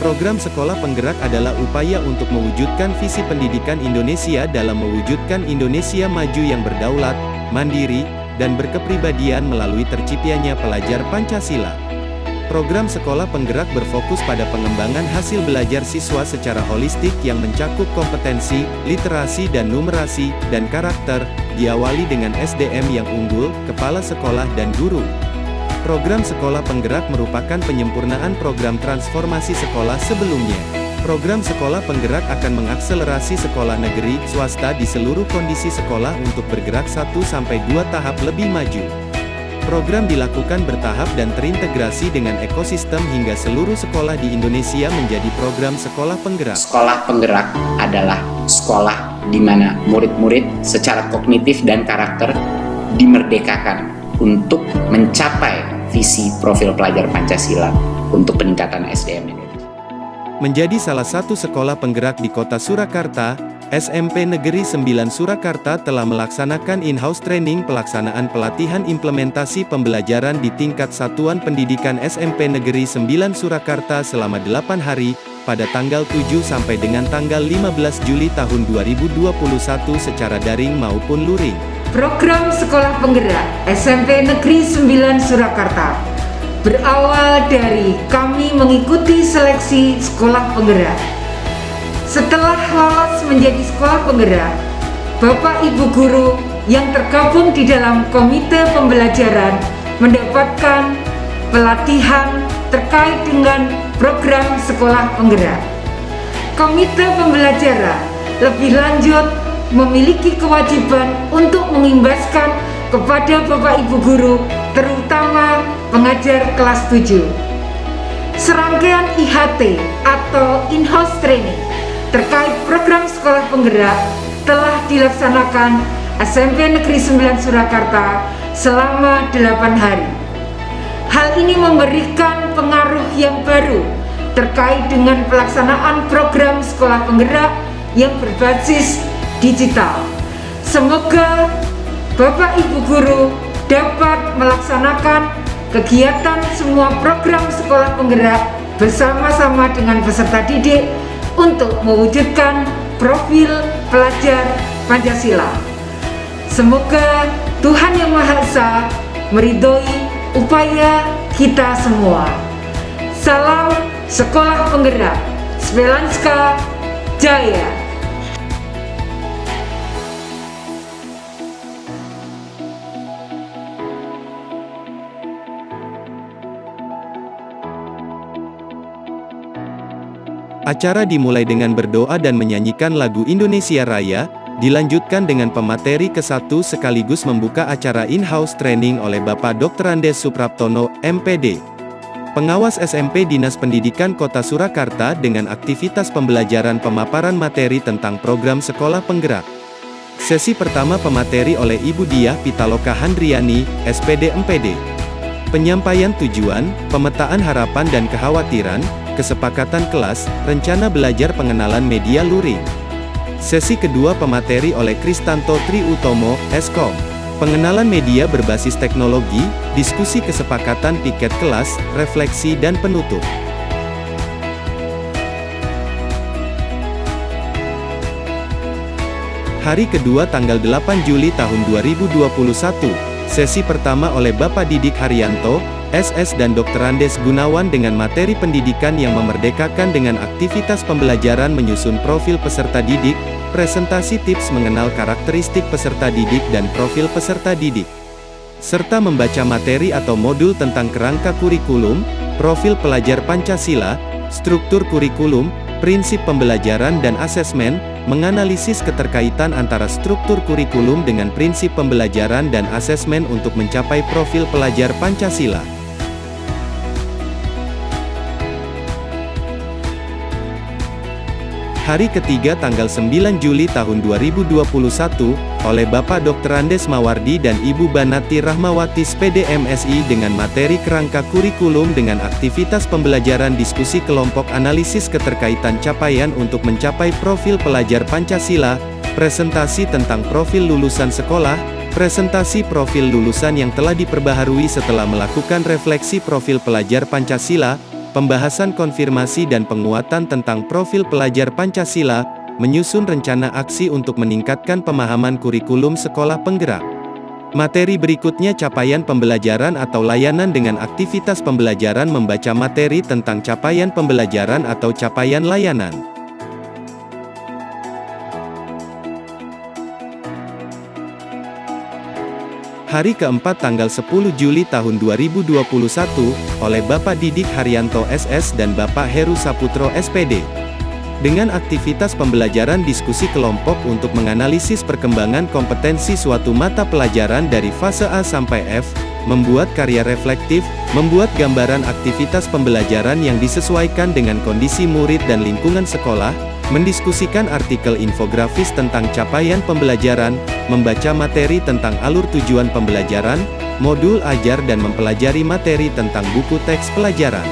Program Sekolah Penggerak adalah upaya untuk mewujudkan visi pendidikan Indonesia dalam mewujudkan Indonesia maju yang berdaulat, mandiri, dan berkepribadian melalui terciptanya pelajar Pancasila. Program Sekolah Penggerak berfokus pada pengembangan hasil belajar siswa secara holistik yang mencakup kompetensi, literasi dan numerasi, dan karakter, diawali dengan SDM yang unggul, kepala sekolah dan guru. Program Sekolah Penggerak merupakan penyempurnaan program transformasi sekolah sebelumnya. Program Sekolah Penggerak akan mengakselerasi sekolah negeri, swasta di seluruh kondisi sekolah untuk bergerak 1-2 tahap lebih maju. Program dilakukan bertahap dan terintegrasi dengan ekosistem hingga seluruh sekolah di Indonesia menjadi program Sekolah Penggerak. Sekolah Penggerak adalah sekolah di mana murid-murid secara kognitif dan karakter dimerdekakan untuk mencapai visi profil pelajar Pancasila untuk peningkatan SDM ini. Menjadi salah satu sekolah penggerak di Kota Surakarta, SMP Negeri 9 Surakarta telah melaksanakan in-house training pelaksanaan pelatihan implementasi pembelajaran di tingkat satuan pendidikan SMP Negeri 9 Surakarta selama 8 hari, pada tanggal 7 sampai dengan tanggal 15 Juli tahun 2021 secara daring maupun luring. Program Sekolah Penggerak SMP Negeri 9 Surakarta berawal dari kami mengikuti seleksi sekolah penggerak. Setelah lolos menjadi sekolah penggerak, Bapak Ibu guru yang tergabung di dalam komite pembelajaran mendapatkan pelatihan terkait dengan program sekolah penggerak. Komite pembelajaran lebih lanjut memiliki kewajiban untuk mengimbaskan kepada Bapak Ibu guru, terutama pengajar kelas 7. Serangkaian IHT atau in-house training terkait program sekolah penggerak telah dilaksanakan SMP Negeri 9 Surakarta selama 8 hari. Hal ini memberikan pengaruh yang baru terkait dengan pelaksanaan program sekolah penggerak yang berbasis digital. Semoga Bapak Ibu guru dapat melaksanakan kegiatan semua program sekolah penggerak bersama-sama dengan peserta didik untuk mewujudkan profil pelajar Pancasila. Semoga Tuhan Yang Maha Esa meridhoi upaya kita semua. Salam Sekolah Penggerak, Smelanska Jaya. Acara dimulai dengan berdoa dan menyanyikan lagu Indonesia Raya, dilanjutkan dengan pemateri ke-1 sekaligus membuka acara in-house training oleh Bapak Dr. Andes Supraptono, MPD. Pengawas SMP Dinas Pendidikan Kota Surakarta dengan aktivitas pembelajaran pemaparan materi tentang program sekolah penggerak. Sesi pertama pemateri oleh Ibu Diah Pitaloka Handriani, SPD MPD. Penyampaian tujuan, pemetaan harapan dan kekhawatiran, kesepakatan kelas, rencana belajar pengenalan media luring. Sesi kedua pemateri oleh Kristanto Tri Utomo, Eskom. Pengenalan media berbasis teknologi, diskusi kesepakatan piket kelas, refleksi dan penutup. Hari kedua tanggal 8 Juli tahun 2021, sesi pertama oleh Bapak Didik Haryanto, SS dan Dr. Andes Gunawan dengan materi pendidikan yang memerdekakan dengan aktivitas pembelajaran menyusun profil peserta didik, presentasi tips mengenal karakteristik peserta didik dan profil peserta didik, serta membaca materi atau modul tentang kerangka kurikulum, profil pelajar Pancasila, struktur kurikulum, prinsip pembelajaran dan asesmen, menganalisis keterkaitan antara struktur kurikulum dengan prinsip pembelajaran dan asesmen untuk mencapai profil pelajar Pancasila. Hari ketiga tanggal 9 Juli tahun 2021, oleh Bapak Dr. Andes Mawardi dan Ibu Banati Rahmawati SPD MSI dengan materi kerangka kurikulum dengan aktivitas pembelajaran diskusi kelompok analisis keterkaitan capaian untuk mencapai profil pelajar Pancasila, presentasi tentang profil lulusan sekolah, presentasi profil lulusan yang telah diperbaharui setelah melakukan refleksi profil pelajar Pancasila, pembahasan konfirmasi dan penguatan tentang profil pelajar Pancasila, menyusun rencana aksi untuk meningkatkan pemahaman kurikulum sekolah penggerak. Materi berikutnya capaian pembelajaran atau layanan dengan aktivitas pembelajaran membaca materi tentang capaian pembelajaran atau capaian layanan. Hari keempat tanggal 10 Juli tahun 2021, oleh Bapak Didik Haryanto SS dan Bapak Heru Saputro SPD. Dengan aktivitas pembelajaran diskusi kelompok untuk menganalisis perkembangan kompetensi suatu mata pelajaran dari fase A sampai F, membuat karya reflektif, membuat gambaran aktivitas pembelajaran yang disesuaikan dengan kondisi murid dan lingkungan sekolah, mendiskusikan artikel infografis tentang capaian pembelajaran, membaca materi tentang alur tujuan pembelajaran, modul ajar dan mempelajari materi tentang buku teks pelajaran.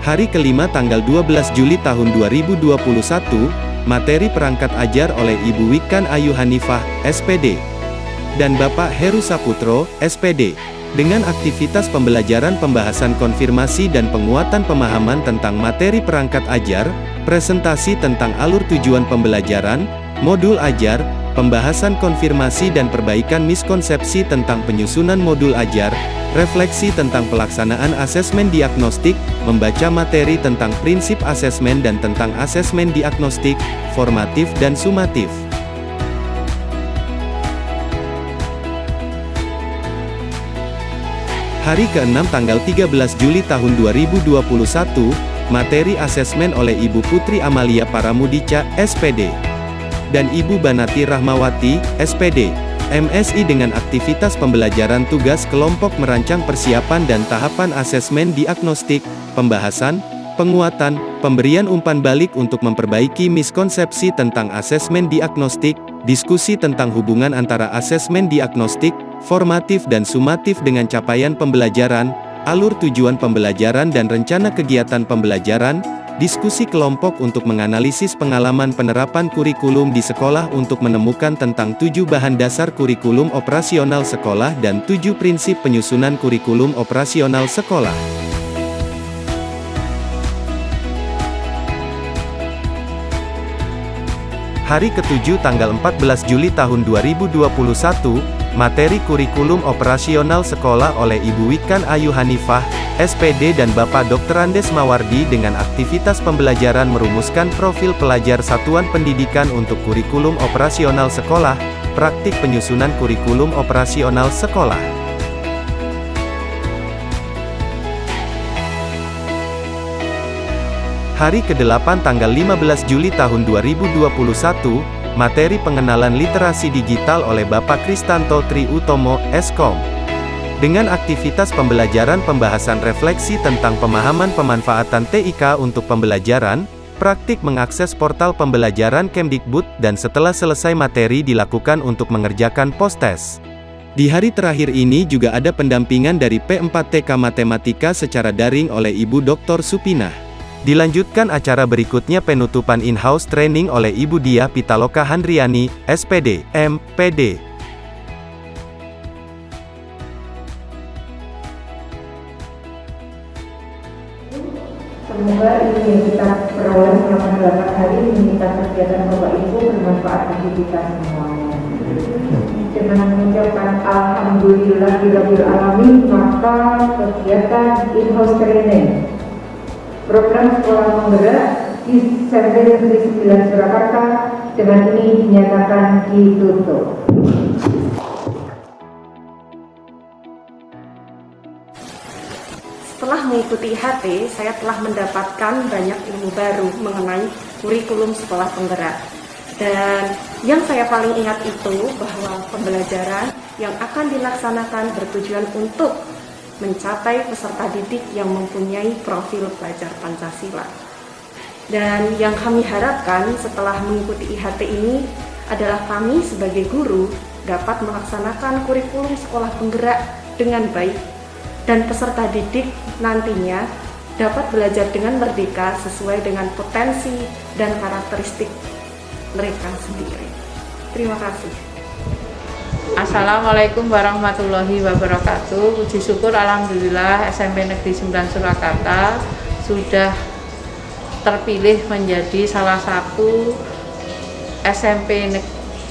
Hari kelima tanggal 12 Juli tahun 2021, materi perangkat ajar oleh Ibu Wikan Ayu Hanifah, SPD, dan Bapak Heru Saputro, SPD. Dengan aktivitas pembelajaran pembahasan konfirmasi dan penguatan pemahaman tentang materi perangkat ajar, presentasi tentang alur tujuan pembelajaran, modul ajar, pembahasan konfirmasi dan perbaikan miskonsepsi tentang penyusunan modul ajar, refleksi tentang pelaksanaan asesmen diagnostik, membaca materi tentang prinsip asesmen dan tentang asesmen diagnostik, formatif dan sumatif. Hari ke-6 tanggal 13 Juli tahun 2021, materi asesmen oleh Ibu Putri Amalia Paramudica, SPD, dan Ibu Banati Rahmawati, SPD. MSI dengan aktivitas pembelajaran tugas kelompok merancang persiapan dan tahapan asesmen diagnostik, pembahasan, penguatan, pemberian umpan balik untuk memperbaiki miskonsepsi tentang asesmen diagnostik, diskusi tentang hubungan antara asesmen diagnostik, formatif dan sumatif dengan capaian pembelajaran, alur tujuan pembelajaran dan rencana kegiatan pembelajaran, diskusi kelompok untuk menganalisis pengalaman penerapan kurikulum di sekolah untuk menemukan tentang 7 bahan dasar kurikulum operasional sekolah dan 7 prinsip penyusunan kurikulum operasional sekolah. Hari ke-7 tanggal 14 Juli tahun 2021, materi kurikulum operasional sekolah oleh Ibu Wikan Ayu Hanifah, SPD dan Bapak Dr. Andes Mawardi dengan aktivitas pembelajaran merumuskan profil pelajar satuan pendidikan untuk kurikulum operasional sekolah, praktik penyusunan kurikulum operasional sekolah. Hari ke-8 tanggal 15 Juli tahun 2021, materi pengenalan literasi digital oleh Bapak Kristanto Tri Utomo, Eskom. Dengan aktivitas pembelajaran pembahasan refleksi tentang pemahaman pemanfaatan TIK untuk pembelajaran, praktik mengakses portal pembelajaran Kemdikbud dan setelah selesai materi dilakukan untuk mengerjakan post-test. Di hari terakhir ini juga ada pendampingan dari P4TK Matematika secara daring oleh Ibu Dr. Supinah. Dilanjutkan acara berikutnya penutupan in-house training oleh Ibu Dia Pitaloka Handriani, SPD, MPD. Semoga ilmu yang kita peroleh selama 8 hari meningkat kegiatan Bapak Ibu bermanfaat bagi kita semuanya. Dengan mengucapkan Alhamdulillahirabbil alamin, maka kegiatan in-house training program sekolah penggerak di SMP Negeri 9 Surakarta dengan ini dinyatakan ditutup. Setelah mengikuti IHT, saya telah mendapatkan banyak ilmu baru mengenai kurikulum sekolah penggerak. Dan yang saya paling ingat itu bahwa pembelajaran yang akan dilaksanakan bertujuan untuk mencapai peserta didik yang mempunyai profil pelajar Pancasila. Dan yang kami harapkan setelah mengikuti IHT ini adalah kami sebagai guru dapat melaksanakan kurikulum sekolah penggerak dengan baik dan peserta didik nantinya dapat belajar dengan merdeka sesuai dengan potensi dan karakteristik mereka sendiri. Terima kasih. Assalamualaikum warahmatullahi wabarakatuh. Puji syukur alhamdulillah SMP Negeri 9 Surakarta sudah terpilih menjadi salah satu SMP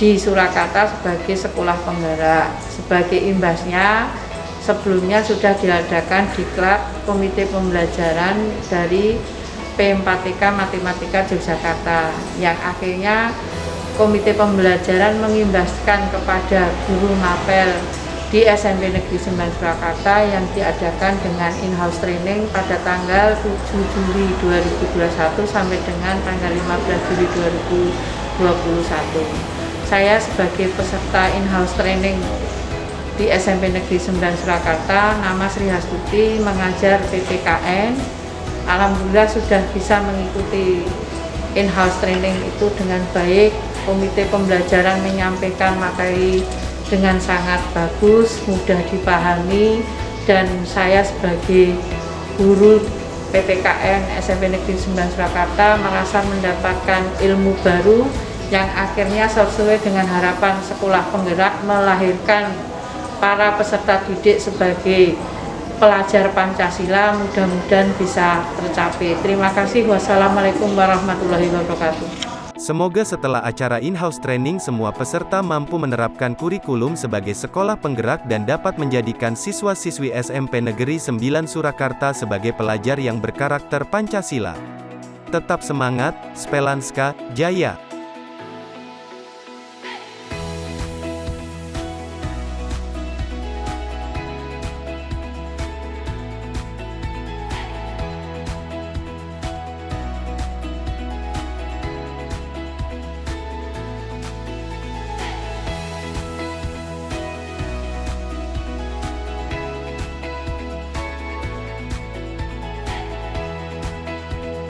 di Surakarta sebagai sekolah penggerak. Sebagai imbasnya, sebelumnya sudah diadakan diklat komite pembelajaran dari P4TK Matematika Yogyakarta yang akhirnya komite pembelajaran mengimbaskan kepada guru mapel di SMP Negeri 9 Surakarta yang diadakan dengan in-house training pada tanggal 7 Juli 2021 sampai dengan tanggal 15 Juli 2021. Saya sebagai peserta in-house training di SMP Negeri 9 Surakarta, nama Sri Hastuti, mengajar PPKN. Alhamdulillah sudah bisa mengikuti in-house training itu dengan baik. Komite pembelajaran menyampaikan materi dengan sangat bagus, mudah dipahami, dan saya sebagai guru PPKN SMP Negeri 9 Surakarta merasa mendapatkan ilmu baru yang akhirnya sesuai dengan harapan sekolah penggerak melahirkan para peserta didik sebagai pelajar Pancasila. Mudah-mudahan bisa tercapai. Terima kasih. Wassalamualaikum warahmatullahi wabarakatuh. Semoga setelah acara in-house training semua peserta mampu menerapkan kurikulum sebagai sekolah penggerak dan dapat menjadikan siswa-siswi SMP Negeri 9 Surakarta sebagai pelajar yang berkarakter Pancasila. Tetap semangat, Spelanska, Jaya!